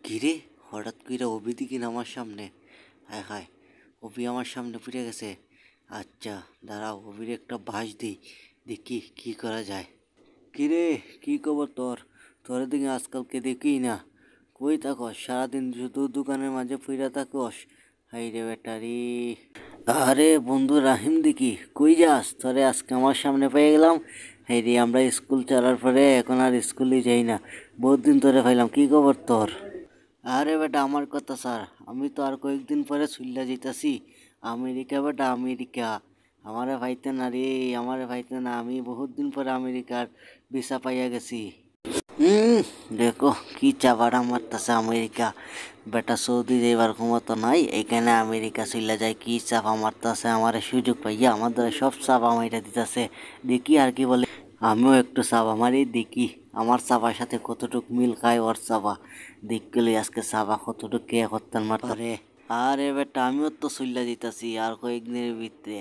কিরে, হঠাৎ কইরা অভি দিকিন আমার সামনে। হায় হায়, অভি আমার সামনে পড়ে গেছে। আচ্ছা দাঁড়াও, অভির একটা বাঁশ দিই, দেখি কি করা যায়। কিরে, কি খবর তোর? তোর দিকে আজকালকে দেখি না, কই থাকস? সারাদিন শুধু দোকানের মাঝে ফিরা থাকস। হাই রে বেটারি। আরে বন্ধু রাহিম দিকি, কই যাস? তোরে আজকে আমার সামনে পেয়ে গেলাম। হাই রে, আমরা স্কুল চালার পরে এখন আর স্কুলে যাই না, বহুত দিন ধরে পাইলাম। কি খবর তোর? আরে বেটা আমার কথা স্যার, আমি তো আর কয়েকদিন পরে চইল্লা যাইতাছি আমেরিকা। বেটা আমেরিকা, আমারে ভাইতে না রে, আমারে ভাইতে না। আমি বহুত দিন পরে আমেরিকার ভিসা পাইয়া গেছি। হুম, দেখো কি চাবাড়া মারতাছে আমেরিকা। বেটা সৌদি যাইবার ক্ষমতা নাই, এখানে আমেরিকা চইল্লা যায় কি চাপা মারতাছে আমারে। সুযোগ পাইয়া আমার দ্বারা সব চাপা মাইরা দিতেছে। দেখি আর কি বলে। আমিও একটু চাপা মারি, দেখি আমার চাপার সাথে কতটুক মিল খায় ওর চাপা। দেখলি আজকে চাপা কতটুক কে করতেন মারতে পারে। আরে বেটা আমিও তো চইল্লা দিতেছি আর কয়েকদিনের ভিতরে।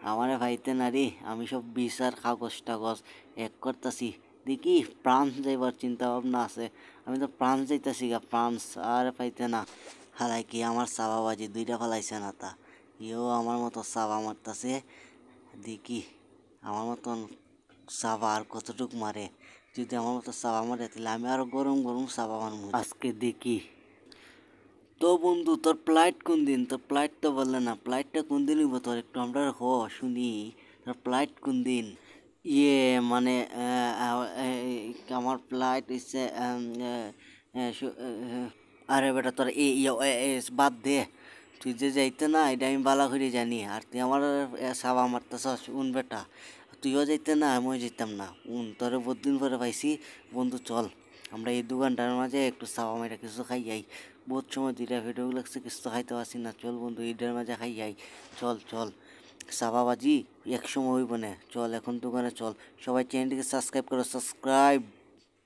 আমারে ভাইতে না রে, আমি সব ভিসার কাগজ টাগজ এক করতাছি। দেখি ফ্রান্স যাইবার চিন্তা ভাবনা আছে। আমি তো ফ্রান্স যাইতাছি গা, ফ্রান্স। আর পাইতে না, হালাই কি আমার চাপাবাজি দুইটা ফেলাইছে না তা। ইও আমার মতো চাপা মারতাছে। দেখি আমার মতন চাপা আর কতটুক মারে। যদি আমার মতো চাপা মারে তাহলে আমি আরো গরম গরম চাপা মারমু আজকে। দেখি তো বন্ধু, তোর ফ্লাইট কোন দিন? তোর ফ্লাইট তো বললে না, ফ্লাইটটা কোন দিন হইব তোর? একটু আমরা শুনি, তোর ফ্লাইট কোন দিন? ইয়ে মানে আমার ফ্লাইট হচ্ছে আরে বেটা তোর বাদ দে। তুই যে যাইতে না এটা আমি বালা করে জানি, আর তুই আমার সাবা মারতেছস। উন বেটা, তুইও যাইতে না আমিও যেতাম না। তোরে বহুত দিন পরে পাইছি। বন্ধু চল, আমরা এই দোকানটার মাঝে একটু সাবা মাইরা কিছু খাই যাই। বহুত সময় দুইটা ভিডিও লাগছে, কিছু তো খাইতে পারছি না। চল বন্ধু, ঈদের মাঝে খাই যাই। চল চল, সাবাবাজি এক সময় হইব না। চল এখন দোকানে চল, সবাই চ্যানেলটিকে সাবস্ক্রাইব করো, সাবস্ক্রাইব।